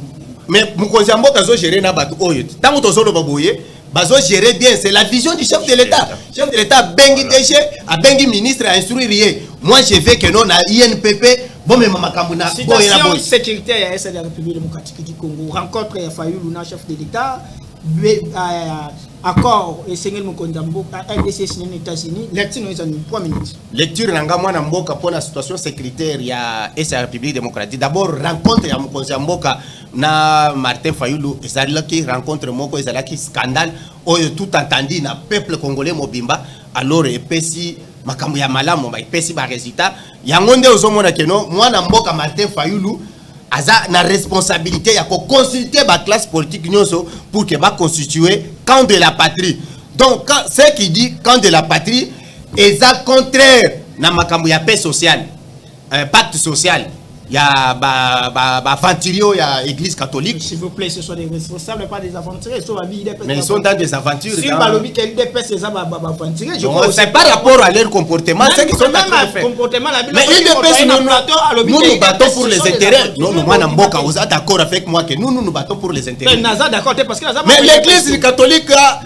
mais mukonja mboka zo gérer na ba oyo tango tozolo baboye bazo gérer bien c'est la vision du chef de l'état bengi DG a bengi ministre a instruire moi je veux que non na INPP bon mais makambo na boye na boye sécuritaire ya la République démocratique du Congo rencontre ya Fayulu na chef de l'état accord et Seigneur Mukonja mboka RDC signé aux États-Unis lecture nous en 3 minutes lecture nanga mwana mboka pour la situation sécuritaire ya la République démocratique d'abord rencontre ya Mukonja mboka na Martin Fayulu ezalaki rencontre moko ezalaki scandale oyo tout entendu na peuple congolais mobimba alors epesi makambo ya malamu ba epesi ba résultat yango nde ozomona keno mwana mboka Martin Fayulu aza na responsabilité ya ko consulter ba classe politique nyonso pour que ba constituer camp de la patrie donc ce qui dit camp de la patrie est contraire na makambo ya paix sociale pacte social ya ba aventuriers ya église catholique s'il vous plaît ce sont des responsables pas des aventuriers mais ils sont dans des aventures si balobi qu'elle dépasse ces aventuriers je crois c'est par rapport à leur comportement c'est qu'ils sont en train de faire mais ils dépassent nous battons pour les intérêts non moi na mboka vous êtes d'accord avec moi que nous battons pour les intérêts mais l'église catholique a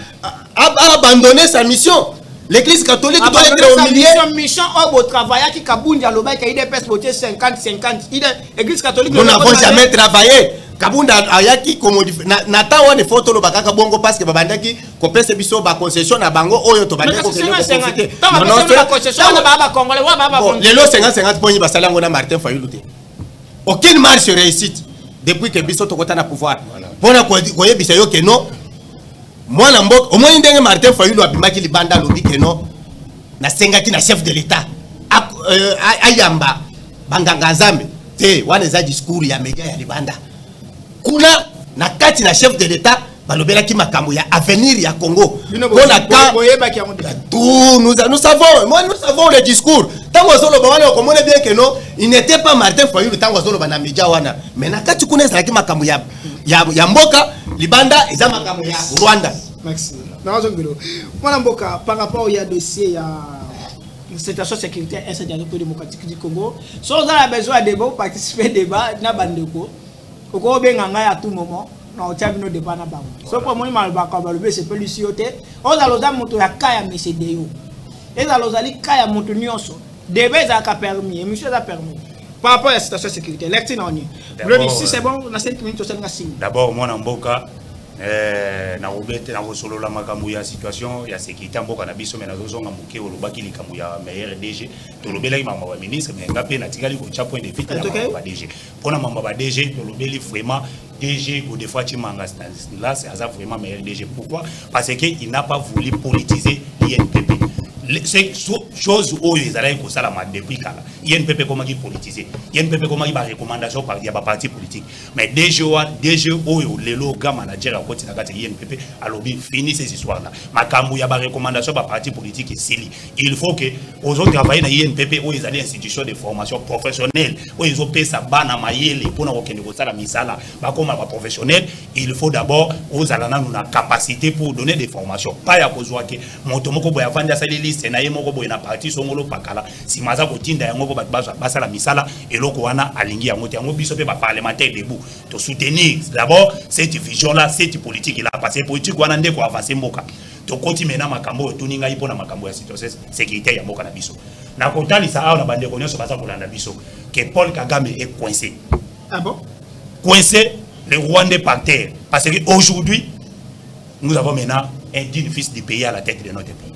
abandonné sa mission. L'église catholique doit être au milieu. Mission au travail qui Kabunda Loba qui a IDPS voté 50-50. L'église catholique. Nous n'avons jamais travaillé. Kabunda ayaki comme nata wane photo lo bakaka bongo parce que babandaki ko pese biso ba concession na bango oyo to bandeko ko profiter. Non non concession na baba congolais wa baba. Les lots 50-50 poni basalango na Martin Fayulu te. Aucune marche réussite depuis que biso to kota na pouvoir. Pona ko yebisa yo que non. Moi na mbok au moins ndenge Martin Fayulu abimaki libanda lobi que non na sengaki na chef de l'état ayamba banganga nzambe te wana za discours ya média ya libanda kuna na kati na chef de l'état balobelaki makambo ya avenir ya Congo pona ka nous savons le discours tango solo bawana ko mona bien que non il n'était pas Martin Fayulu tango solo bana média wana mais na kati kuna ezalaki makambo ya mboka libanda eza makambo ya Rwanda. Merci. Mwana mboka par rapport au dossier ya situation sécuritaire et la République démocratique du Congo, si on a besoin de débat, participer au débat na bandeko. Oko benga ngai à tout moment. Na otia bino débat na bango. So pour moi mal ba ka ba le c'est pelicioté. On a loza moto ya kaya mesedeyo. Et la lozali kaya moto nyonso. Débat za ka permis, monsieur a permis. Par rapport à la situation sécuritaire, lecture non ni. Si c'est bon, on a 5 minutes au Sénégal. D'abord, moi, Mboka, na obete na solo la makambo ya situation ya sécurité mboka na biso mais na zonga muke olobaki likambo ya meilleur DG to lobelaki mama wa ministre mais ngape na tikali ko cha point de vue na ba DG pona mama ba DG to lobeli vraiment DG ou des fois Chimanga là c'est vraiment meilleur DG. Pourquoi? Parce que il n'a pas voulu politiser l'INPP. C'est chose où ils allaient comme ça depuis quand INPP comment ils politiser INPP comment ils va recommandation par des partis politiques mais DG où les logos manager à côté de la INPP alors bien fini ces histoires là makambu ya ba recommandation par parti politique il faut que aux autres travailler dans INPP où ils allaient institution de formation professionnelle où ils ont payé ça bana mayele pour na okende ko sala misala ba comme ba professionnel il faut d'abord aux alana nous na capacité pour donner des formations pas ya kozwa ke moto moko boya vanda sali liste na ye moko boya na parti songolo pakala si maza ko tinda yango ko basala misala eloko wana alingi yango te yango biso pe ba parlementaire debout to soutenir d'abord cette vision là cette politique là parce que politique wana ndeko avancer mboka to koti mena makambo to ninga ipo na makambo ya situation sécurité ya mboka na biso na kotali sa awa na bande ko nyonso baza kolanda biso que Paul Kagame est coincé. Ah bon? Coincé le Rwandais par terre parce que aujourd'hui nous avons maintenant un digne fils du pays à la tête de notre pays.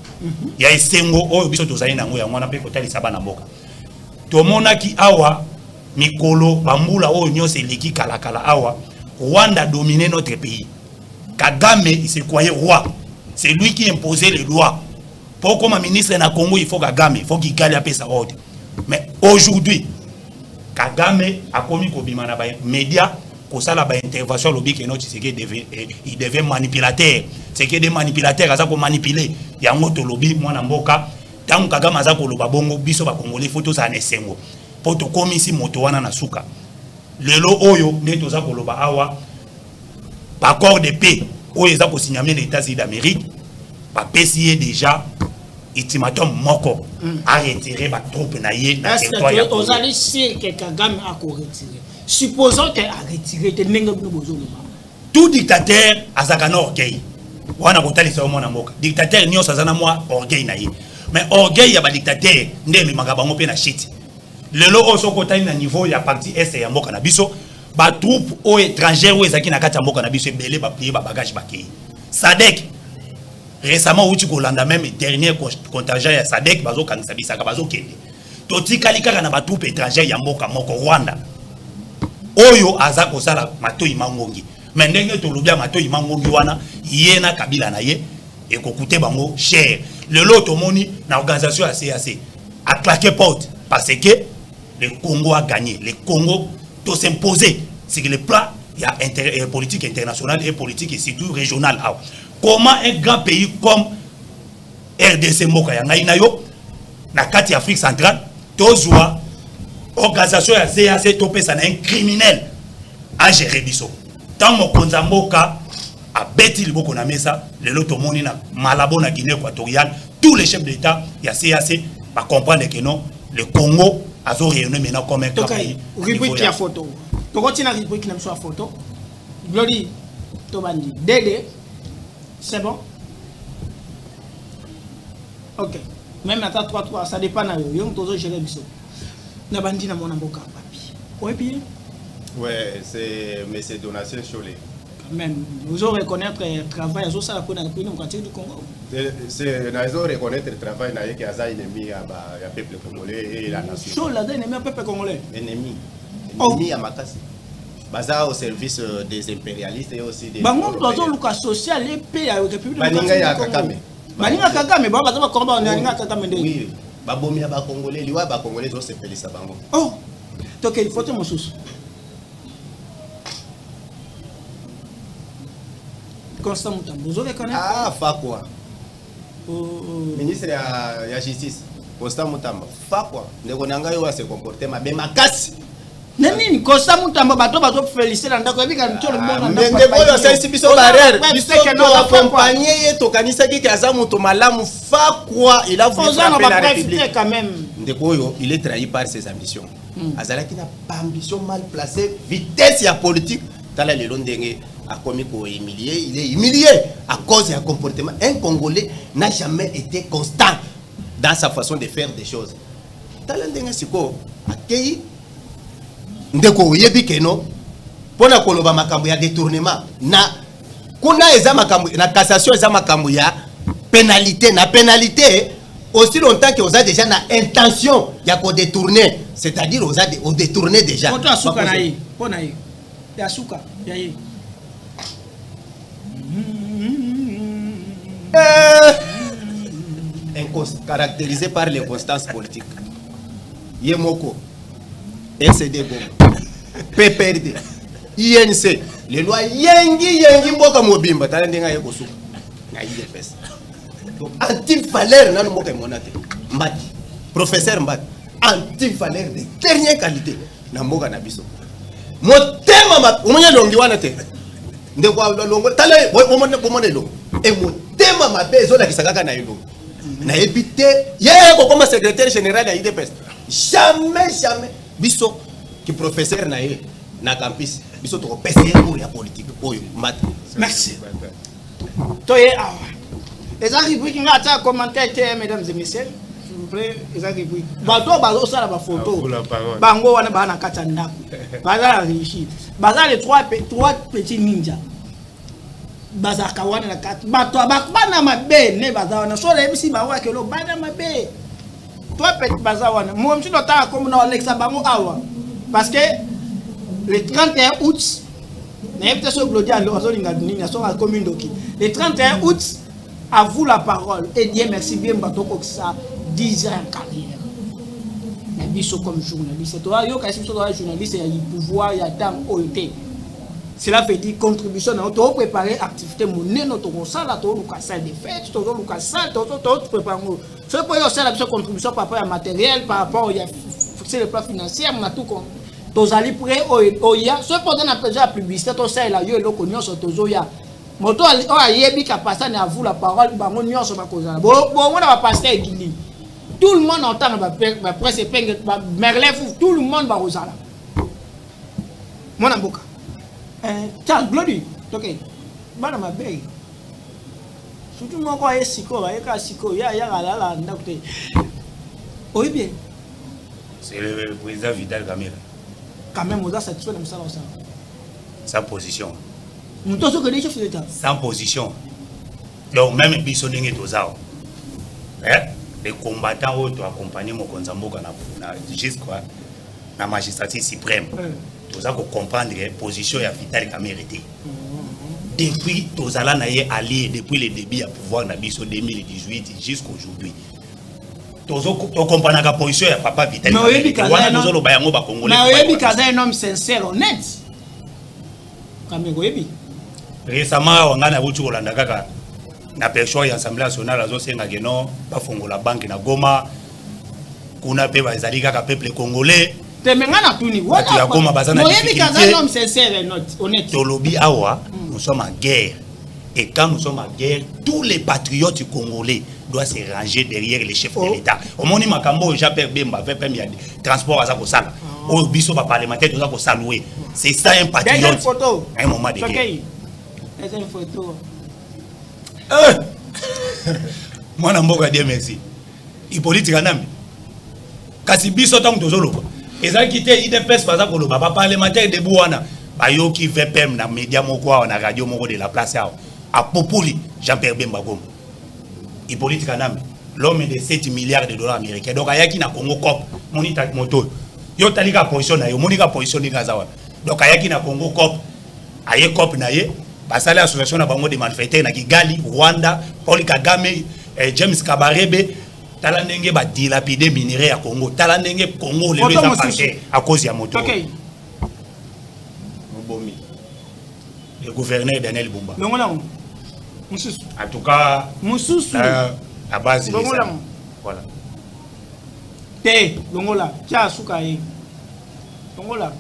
Il y a Sengo oyo biso tozali nango ya mwana pe kotali sa bana mboka to monaki awa mikolo bambula oyo nyonso eleki kalakala awa Rwanda dominait notre pays. Kagame il se croyait roi. C'est lui qui imposait les lois. Pour comme ministre na Congo il faut Kagame, il faut qu'il gagne à sa ordre. Mais aujourd'hui Kagame a commis kobima na ba média pour ça la intervention lobby que notre c'est il devait manipulateur. C'est que des manipulateurs aza ko manipuler ya ngoto lobby mwana mboka tant Kagame aza ko loba bongo biso ba congolais photos za nesengo. Pour to komisi moto wana na suka. Lelo oyo neto za ko loba awa accord de paix oyo eza ko signer les États-Unis d'Amérique ba pesier déjà ultimatum moko a retiré ba troupe na ye na territoire ya Congo. Ozali sûr que Kagame a ko retirer. Supposons que a retiré te nenga bino bozo. Tout dictateur azakana orgueil. Wana kotalisa yo mona mboka. Dictateur nyonso azana moi orgueil na ye. Mais orgueil ya ba dictateur ndeme magabango pe na shit. Lelo oso kotali na niveau ya parti est ya mboka na biso ba troupe o étranger o ezaki na kati ya mboka na biso belé ba plier ba bagage bakei. Sadek récemment outi kolanda même dernier contingent ya Sadek bazo kanisa bisaka bazo kende. Toti kalika na ba troupe étranger ya mboka moko Rwanda. Oyo aza kosala matoi mangongi. Mais ndenge to lobia matoi mangongi wana yena kabila na ye et kokute bango cher. Le lot moni na organisation ya CAC a claqué porte parce que le Congo a gagné. Le Congo doit s'imposer sur le plan politique internationale et politique et surtout régionale. Comment un grand pays comme RDC Mboka ya ngai na yo na kati Afrique centrale tozwa organisation ya CAC topé ça un criminel à gérer biso. Tant mo konza mboka a beti liboko na mesa le loto moni na Malabo na Guinée équatoriale tous les chefs d'État ya CAC va comprendre que non le Congo a réuni maintenant comme un grand pays. Rubrique ya photo. To continue rubrique na so photo. Glory to bandi. Dédé. C'est bon? OK. Même à 3 ça dépend na yo. Yo tozo gérer biso. Na bandi na mona mboka papi. Ouais puis ouais, c'est monsieur Donatien Cholé. Même vous allez reconnaître le travail à ça la pays démocratique du Congo. C'est nous reconnaître le travail na yeke aza ennemi ya peuple congolais et la nation. Chola ennemi à peuple congolais. Ennemi à Makasi. Baza au service des impérialistes et aussi des bango tozo luka social et paix à République démocratique du Congo. Baninga Kagame ba baza ba komba baninga Kagame ndé. Oui, ba bomia ba congolais, liwa ba congolais zo sepelisa bango. Oh. Donc il faut te mosusu. Constant Mutambo, vous reconnaissez? Ah, fa quoi? Ministre ya justice, Constant Mutambo. Fa quoi? Ndeko nanga yo se comporter ma be makasi. Nani Constant Mutambo bato féliciter na ndako ebika ntolo mbona ndako. Ndeko yo sa biso barrière. Biso to accompagner ye to kanisa ki aza muto malamu fa quoi? Il a voulu frapper la République quand même. Ndeko yo, il est trahi par ses ambitions. Azalaki na ambition mal placée, vitesse ya politique. Tala le ndenge a commis pour humilier, il est humilié à cause d'un comportement. Un Congolais n'a jamais été constant dans sa façon de faire des choses. Talendenge siko akei ndeko yebi keno pona koloba makambo ya détournement na kuna eza makambo na cassation eza makambo ya pénalité na pénalité aussi longtemps que vous avez déjà na intention ya ko détourner, c'est-à-dire vous avez détourné déjà. Poto asuka na yi, pona yi. Ya suka, ya yi. Caractérisé par les constances politiques. Yemoko, SCD Goma, PPRD, INC, les lois Yengi Mboka Mobimba, Talendenga Yekosu, na IDPS. Donc, anti-valeur, nan moka monate, Mbati, professeur Mbati, anti-valeur de dernière qualité, na Mboka Nabiso. Motema, omonya longi wana te. Ndekwa longo, tala, omone longo. Et motema mabe zo la kisakaka na yelo. Na évité, hier comme secrétaire général de l'IDPS. Jamais biso qui professeur na campus, biso to PCA pour la politique. Merci. Toye awa. Ezaki pour kinga ta commentaire mesdames et messieurs, s'il vous plaît, ezaki pour. Bato sala ba photo. Bango wana ba na kata ndako. Baza réussir. Baza les trois petits ninjas. Bazaka wana na kati bato abakbana mabe ne bazawana so le bisi bawa ke lo bana mabe toi petit bazawana moi msi nota comme na Alexa bango awa parce que le 31 août na yepte so Glodia lo so linga nini so la commune doki le 31 août à vous la parole et Dieu merci bien bato ko ça 10 ans en carrière na biso comme journaliste toi yo kasi so journaliste ya pouvoir ya temps oité. Cela veut dire contribution à notre préparer activité monnaie notre salle à tout le salle des fêtes tout le salle tout préparer ce pour yo salle la contribution par rapport à matériel par rapport à fixer le plan financier on a tout comme tous allez prêt au ya ce pendant la déjà publicité tout ça là yo le connait sur tous ya moto a yebi ka passer na vous la parole bango nyonso ba kozala bon on va passer egili tout le monde entend ba presse peng merle tout le monde va kozala mon amboka tiens, Glody, ok. Bana ma belle. Surtout moi quand il siko, il y a siko, il y a la ndakute. Oui bien. C'est le président Vital Kamera. Quand même, on a satisfait comme ça. Sa position. Nous tous que des chefs d'État. Sans position. Donc même bisonné tozao. Les combattants ont accompagné mon Konzamboka na jusqu'à la magistrature suprême. Nous avons comprendre la position de Vital Kamera. Depuis Tozala naye allié depuis le début à pouvoir na biso 2018 jusqu'à aujourd'hui. Tozo comprendre la position de papa Vital Kamera. Wana tozolo bayango ba congolais. Mais oui, parce un homme sincère, honnête. Kamera oui. Récemment on a vutu Rolanda kaka na percho ya Assemblée nationale azo senga geno ba fongola banque na Goma. Kuna pe bazali kaka peuple congolais. Nous sommes en guerre. Et quand nous sommes en guerre, tous les patriotes congolais doivent se ranger derrière les chefs de l'État. Au moment où Makambo, j'appelle Bemba, fait permis de transport à Zakosal. Au biso parlementaire, nous avons salué. C'est ça un patriote. Un moment de guerre. Une photo. Moi, je suis dire merci. Il politique en âme. Kasi biso tant que nous et ça qui était IDPS par exemple le papa parlementaire de Bouana bayo qui VPM na média moko na radio moko de la place à Populi Jean-Pierre Bemba Gom il politique anam l'homme de 7 milliards de dollars américains donc ayaki na Congo Cop monita moto yo talika position na yo monika position ni kazawa donc ayaki na Congo Cop aye Cop na ye basala association na bango de malfaiteurs na Kigali Rwanda Paul Kagame James Kabarebe Talandenge ba dilapider minerai à Congo. Talandenge Congo levé sa parquet à cause de la moto. Okay. Le gouverneur Daniel Bumba. En tout cas, à base de ça. Voilà. Té, Longola, tiens Soukaye. Longola.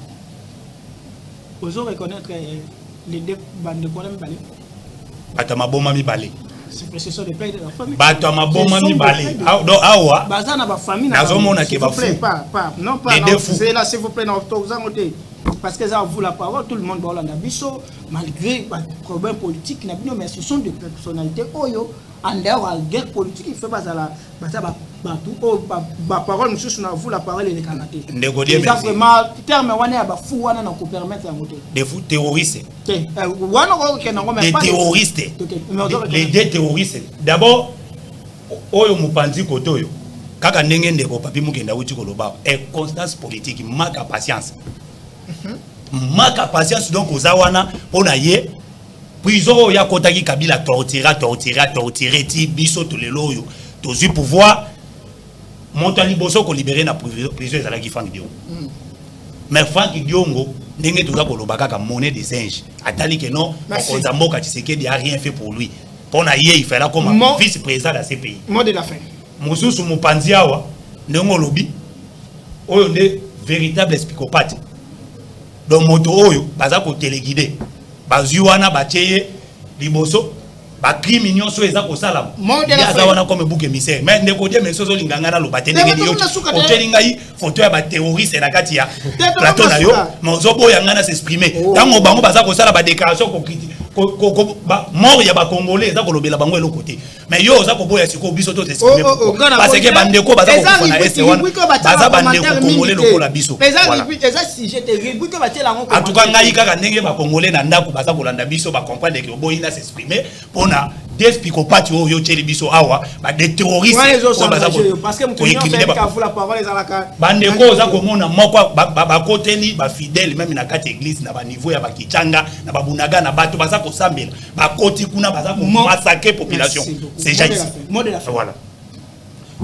Vous reconnaître les deux bandes de problèmes balé. Atama Boma mi balé. C'est précision de paix de la famille. Bato maboma mi balé. Awa. Bazana ba famille na. Nazomona ke ba fou. Pas. Non pas. C'est là s'il vous plaît dans Tozangote. Parce que ça vous la parole tout le monde dans la biso malgré les problèmes politiques mais ce sont des personnalités oyo en dehors de la guerre politique il fait pas ça là bato ba parole monsieur na vous la parole est canadé ndeko die c'est vraiment terme wana ba fou wana na ko permettre en côté des fous terroristes wana ko ke na ngoma pas des terroristes les deux terroristes d'abord oyo mupanzi koto yo kaka ndenge ndeko papi mukenda uti koloba et constance politique manque de patience manque de patience donc ozawana pona ye prison ya kotaki Kabila torturer ti biso to lelo yo tozu pouvoir montali boso ko libérer na prison ezalaki Frank Diongo mais Frank Diongo ndenge toza koloba kaka monnaie des singes atali que non on mboka Tshisekedi a rien fait pour lui pona ye il fera comme vice-président de ce pays mot de la fin mususu mupanzi awa ndenge lobi oyo nde véritable psychopathe donc moto oyo baza ko téléguider bazui wana bacheye liboso ba crime nyonso eza ko sala ya za wana comme bouc émissaire mais ndeko die meso zo linganga na lobate ndenge yo o telinga yi photo ya ba terroriste na kati ya plateau na yo mozo boya ngana s'exprimer tango bango baza ko sala ba déclaration ko critique mort ya ba congolais eza ko lobela bango elo côté mais yo za ko boya siko biso to s'exprimer parce que bandeko baza ko fona este wana baza bandeko congolais lokola biso voilà eza sujet terrible que batela ngo en tout cas ngai kaka ndenge ba congolais na ndako baza ko landa biso ba comprendre que boyina s'exprimer pona des psychopathes yo tcheli biso awa ba des terroristes parce que moukouni ka vous la parole ezalaka bandeko za komona moko ba koteli ba fidèle même na kati église na ba niveau ya ba kichanga na ba bunaga na bato baza ko sambela ba koti kuna baza ko massacrer population c'est jaïs voilà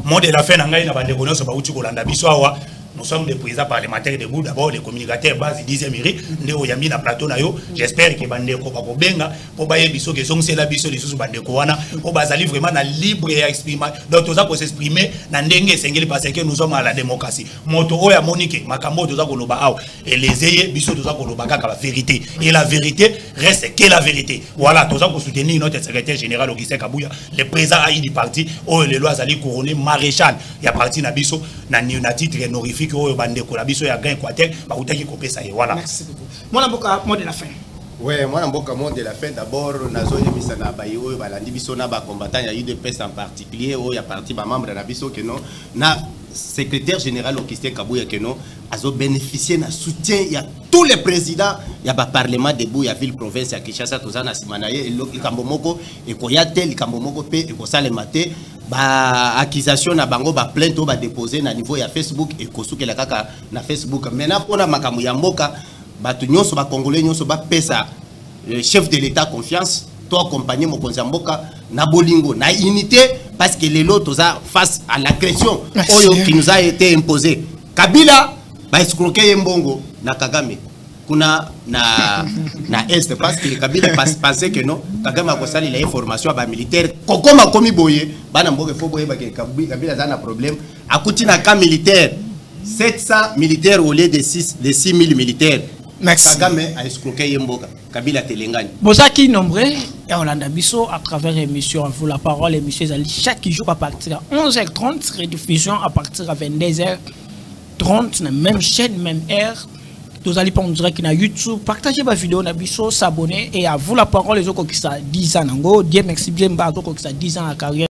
mot de la fin na ngai na bandeko nyonso ba uti ko landa biso awa. Nous sommes des présidents parlementaires debout, d'abord les communicateurs base 10e mairie, nous yami na plateau na yo. J'espère que bandeko ba ko benga po ba yebiso ke song c'est la biso les sous bandeko wana po bazali vraiment na libre et exprimer. Donc toza ko s'exprimer na ndenge sengeli parce que nous sommes à la démocratie. Moto oya monique makambo toza ko loba aw et les ayés biso toza ko loba kaka la vérité et la vérité reste que la vérité. Voilà, toza ko soutenir notre secrétaire général Augustin Kabouya, le président AI du parti o le loi azali couronné maréchal ya parti na biso na titre honorifique. Voilà. Merci beaucoup. Mon amboka mot de la fin. Ouais, moi amboka mot de la fin d'abord nazo yebisa na bayo balandi biso na ba combattant ya UDPS en particulier o ya parti ba membre na biso que non na secrétaire général Augustin Kabouya que non azo bénéficier na soutien ya tous les présidents ya ba parlement debout ya ville province ya Kinshasa tozana simanaye likambo moko e koyate likambo moko pe e ko salemate ba accusation na bango ba plainte o ba déposer na niveau ya Facebook et kosukela kaka na Facebook maintenant pona makamu ya mboka batu nyonso ba congolais nyonso ba pesa chef de l'état confiance to accompagner mokonzi ya mboka na bolingo na unité parce que les lots toza face à l'agression oyo qui nous a été imposée Kabila ba escroquer mbongo na Kagame kuna na est parce que Kabila pensait que non Kagame a kosali la information ba militaire kokoma komi boye bana mboke fo boye ba ke Kabila za na problème akuti na camp militaire 700 militaires au lieu de 6000 militaires. Merci. Kagame a escroqué Yemboka. Kabila Telengani. Bozaki nombreux et on l'a biso à travers l'émission vous la parole émission chaque jour à partir de 11h30 rediffusion à partir de 22h30 la même chaîne même heure. Vous allez pas on dirait qu'il y a YouTube partagez ma vidéo na biso s'abonner et à vous la parole les autres qui ça 10 ans ngo Dieu merci bien ba qui ça 10 ans à carrière.